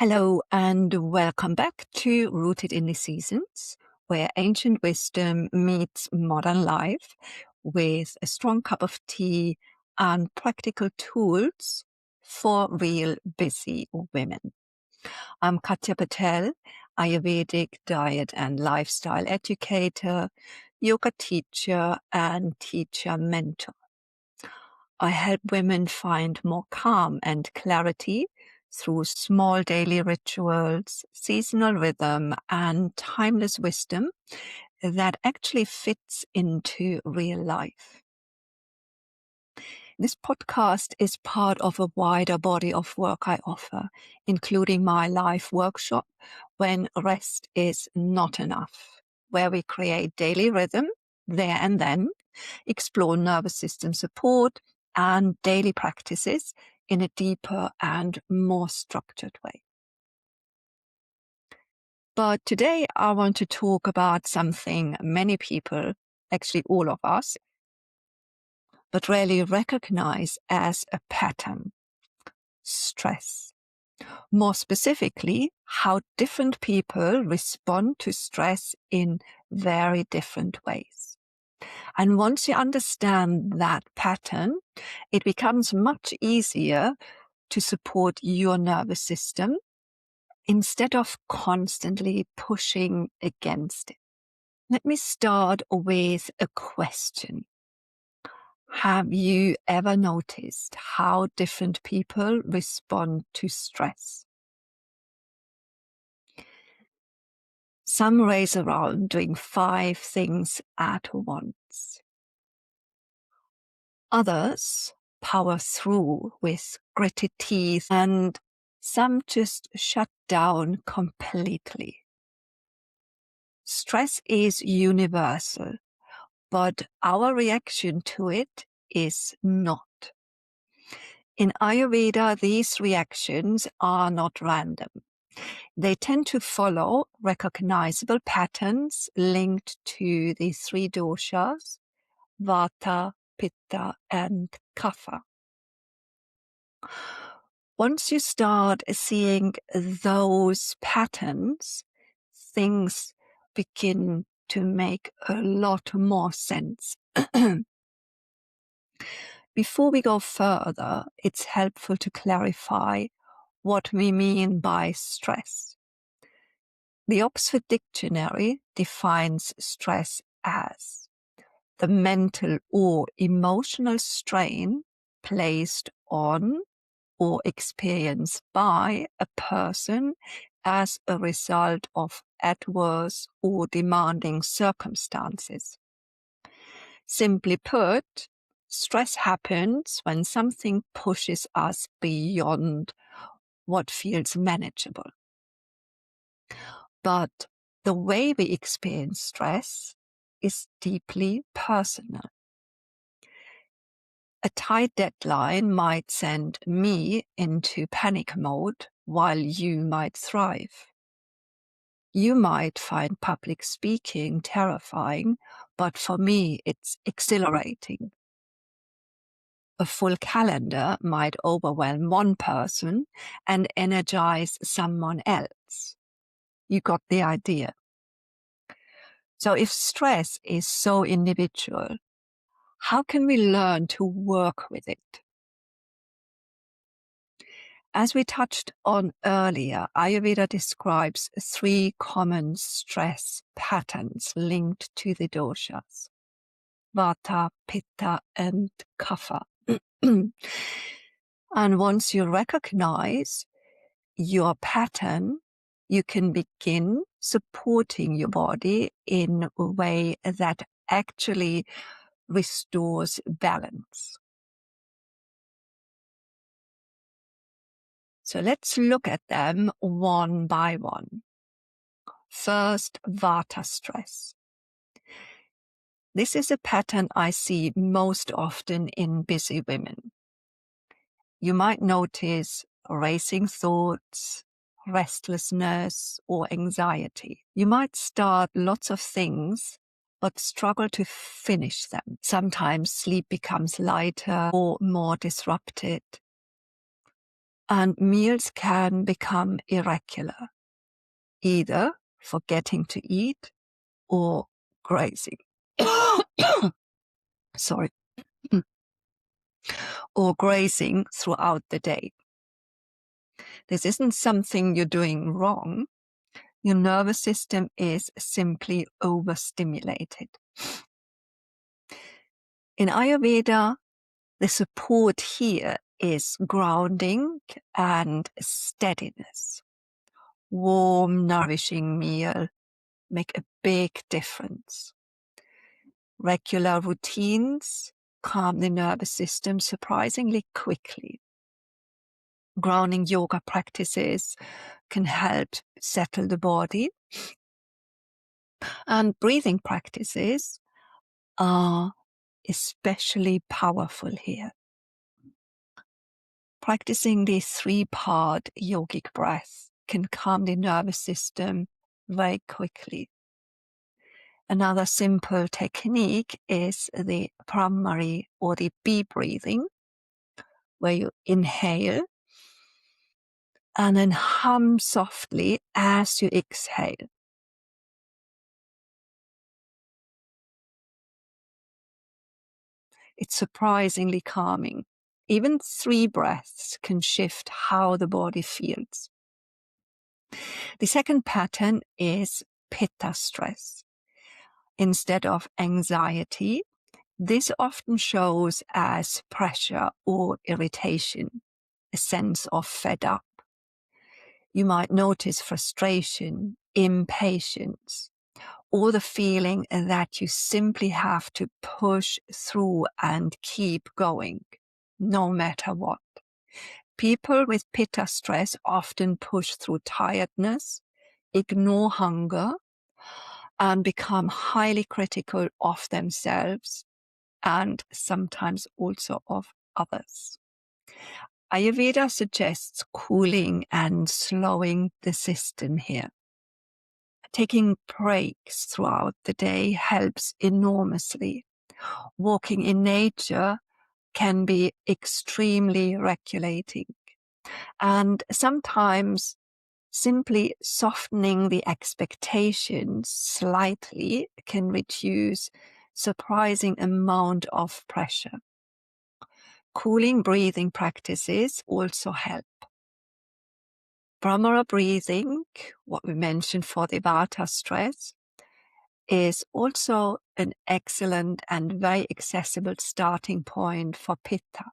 Hello and welcome back to Rooted in the Seasons, where ancient wisdom meets modern life with a strong cup of tea and practical tools for real busy women. I'm Katja Patel, Ayurvedic diet and lifestyle educator, yoga teacher, and teacher mentor. I help women find more calm and clarity through small daily rituals, seasonal rhythm, and timeless wisdom that actually fits into real life. This podcast is part of a wider body of work I offer, including my live workshop, When Rest is Not Enough, where we create daily rhythm there and then, explore nervous system support, and daily practices in a deeper and more structured way. But today I want to talk about something many people, actually all of us, but rarely recognize as a pattern: stress. More specifically, how different people respond to stress in very different ways. And once you understand that pattern, it becomes much easier to support your nervous system instead of constantly pushing against it. Let me start with a question. Have you ever noticed how different people respond to stress? Some race around doing 5 things at once. Others power through with gritted teeth, and some just shut down completely. Stress is universal, but our reaction to it is not. In Ayurveda, these reactions are not random. They tend to follow recognizable patterns linked to the 3 doshas, Vata, Pitta, and Kapha. Once you start seeing those patterns, things begin to make a lot more sense. Before we go further, it's helpful to clarify what we mean by stress. The Oxford Dictionary defines stress as the mental or emotional strain placed on or experienced by a person as a result of adverse or demanding circumstances. Simply put, stress happens when something pushes us beyond what feels manageable. But the way we experience stress is deeply personal. A tight deadline might send me into panic mode while you might thrive. You might find public speaking terrifying, but for me it's exhilarating. A full calendar might overwhelm one person and energize someone else. You got the idea. So if stress is so individual, how can we learn to work with it? As we touched on earlier, Ayurveda describes 3 common stress patterns linked to the doshas: Vata, Pitta, and Kapha. And once you recognize your pattern, you can begin supporting your body in a way that actually restores balance. So let's look at them one by one. First, Vata stress. This is a pattern I see most often in busy women. You might notice racing thoughts, restlessness, or anxiety. You might start lots of things, but struggle to finish them. Sometimes sleep becomes lighter or more disrupted. And meals can become irregular, either forgetting to eat or grazing. Sorry. Or grazing throughout the day. This isn't something you're doing wrong. Your nervous system is simply overstimulated. In Ayurveda, the support here is grounding and steadiness. Warm, nourishing meal make a big difference. Regular routines calm the nervous system surprisingly quickly. Grounding yoga practices can help settle the body. And breathing practices are especially powerful here. Practicing the 3-part yogic breath can calm the nervous system very quickly. Another simple technique is the Brahmari or the bee breathing, where you inhale and then hum softly as you exhale. It's surprisingly calming. Even 3 breaths can shift how the body feels. The second pattern is Pitta stress. Instead of anxiety, this often shows as pressure or irritation, a sense of fed up. You might notice frustration, impatience, or the feeling that you simply have to push through and keep going, no matter what. People with Pitta stress often push through tiredness, ignore hunger, and become highly critical of themselves and sometimes also of others. Ayurveda suggests cooling and slowing the system here. Taking breaks throughout the day helps enormously. Walking in nature can be extremely regulating. And sometimes simply softening the expectations slightly can reduce surprising amount of pressure. Cooling breathing practices also help. Brahmara breathing, what we mentioned for the Vata stress, is also an excellent and very accessible starting point for Pitta,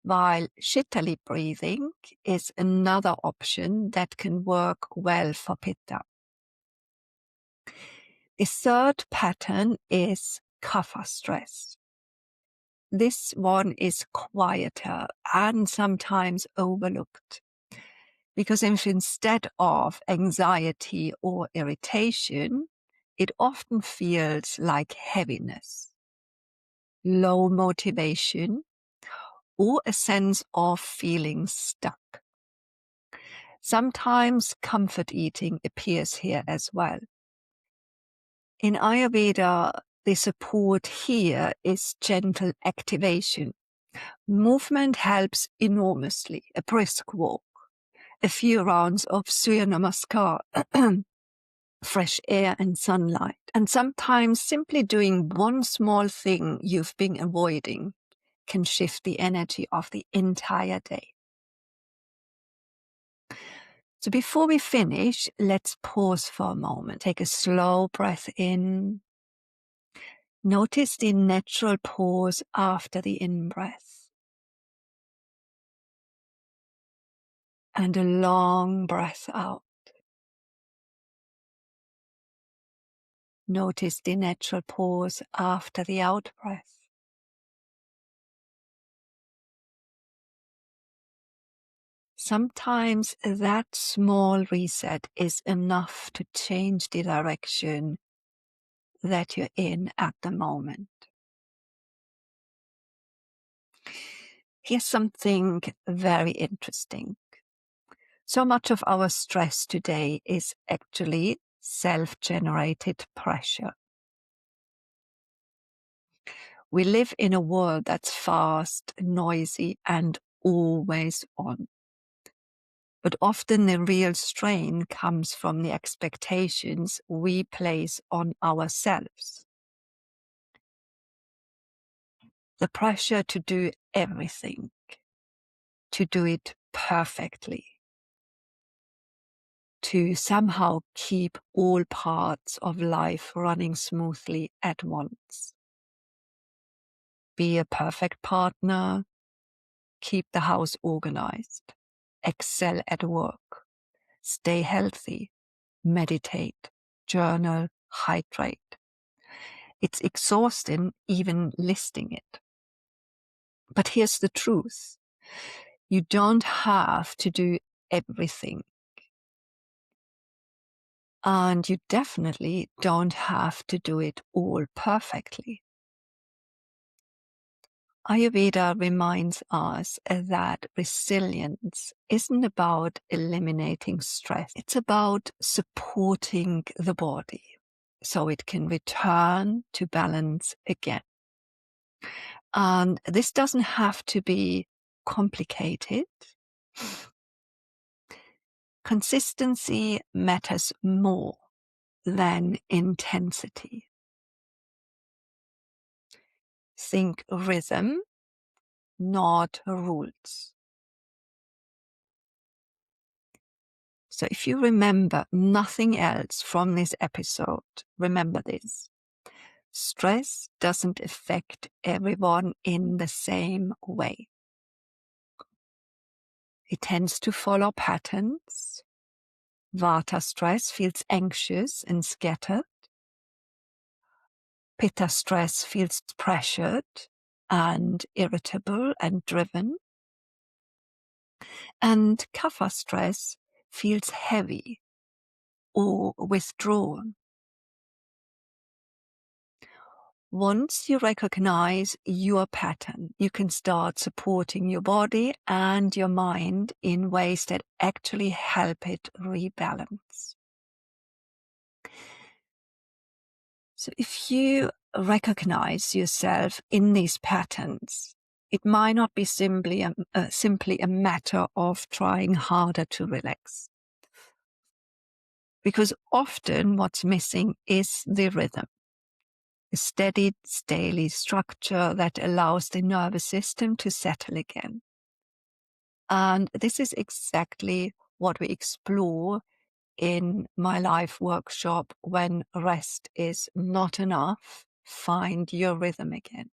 while Shitali breathing is another option that can work well for Pitta. The third pattern is Kapha stress. This one is quieter and sometimes overlooked, because if instead of anxiety or irritation, it often feels like heaviness, low motivation, or a sense of feeling stuck. Sometimes comfort eating appears here as well. In Ayurveda, the support here is gentle activation. Movement helps enormously. A brisk walk, a few rounds of Surya Namaskar, fresh air and sunlight, and sometimes simply doing one small thing you've been avoiding can shift the energy of the entire day. So before we finish, let's pause for a moment. Take a slow breath in. Notice the natural pause after the in-breath. And a long breath out. Notice the natural pause after the out-breath. Sometimes that small reset is enough to change the direction that you're in at the moment. Here's something very interesting. So much of our stress today is actually self-generated pressure. We live in a world that's fast, noisy, and always on. But often the real strain comes from the expectations we place on ourselves. The pressure to do everything, to do it perfectly, to somehow keep all parts of life running smoothly at once. Be a perfect partner, keep the house organized, excel at work, stay healthy, meditate, journal, hydrate. It's exhausting even listing it. But here's the truth. You don't have to do everything. And you definitely don't have to do it all perfectly. Ayurveda reminds us that resilience isn't about eliminating stress. It's about supporting the body so it can return to balance again. And this doesn't have to be complicated. Consistency matters more than intensity. Think rhythm, not rules. So if you remember nothing else from this episode, remember this. Stress doesn't affect everyone in the same way. It tends to follow patterns. Vata stress feels anxious and scattered. Pitta stress feels pressured and irritable and driven. And Kapha stress feels heavy or withdrawn. Once you recognize your pattern, you can start supporting your body and your mind in ways that actually help it rebalance. So if you recognize yourself in these patterns, it might not be simply a matter of trying harder to relax. Because often what's missing is the rhythm. A steady daily structure that allows the nervous system to settle again. And this is exactly what we explore in my live workshop, When Rest is Not Enough, Find Your Rhythm Again.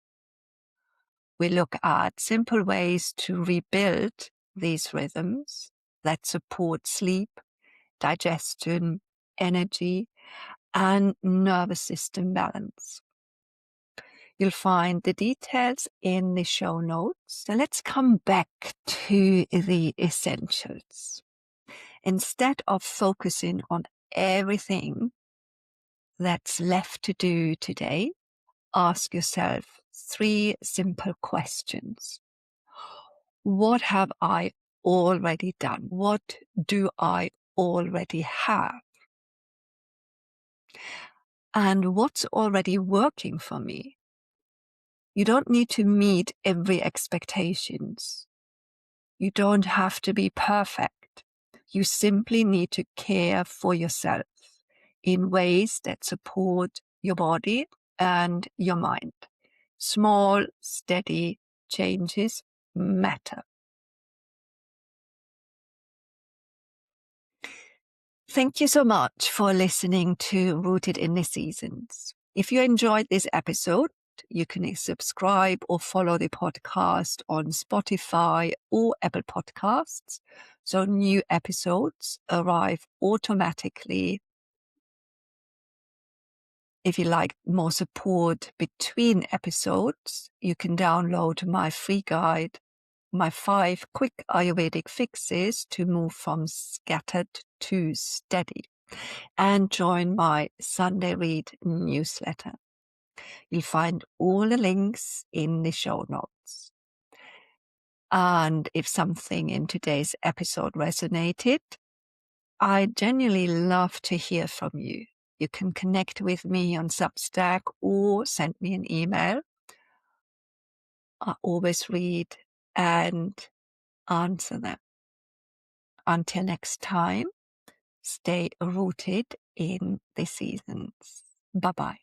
We look at simple ways to rebuild these rhythms that support sleep, digestion, energy, and nervous system balance. You'll find the details in the show notes. So let's come back to the essentials. Instead of focusing on everything that's left to do today, ask yourself 3 simple questions. What have I already done? What do I already have? And what's already working for me? You don't need to meet every expectations. You don't have to be perfect. You simply need to care for yourself in ways that support your body and your mind. Small, steady changes matter. Thank you so much for listening to Rooted in the Seasons. If you enjoyed this episode, you can subscribe or follow the podcast on Spotify or Apple Podcasts, so new episodes arrive automatically. If you like more support between episodes, you can download my free guide, my 5 quick Ayurvedic fixes to move from scattered to steady, and join my Sunday Read newsletter. You'll find all the links in the show notes. And if something in today's episode resonated, I genuinely love to hear from you. You can connect with me on Substack or send me an email. I always read and answer them. Until next time, stay rooted in the seasons. Bye-bye.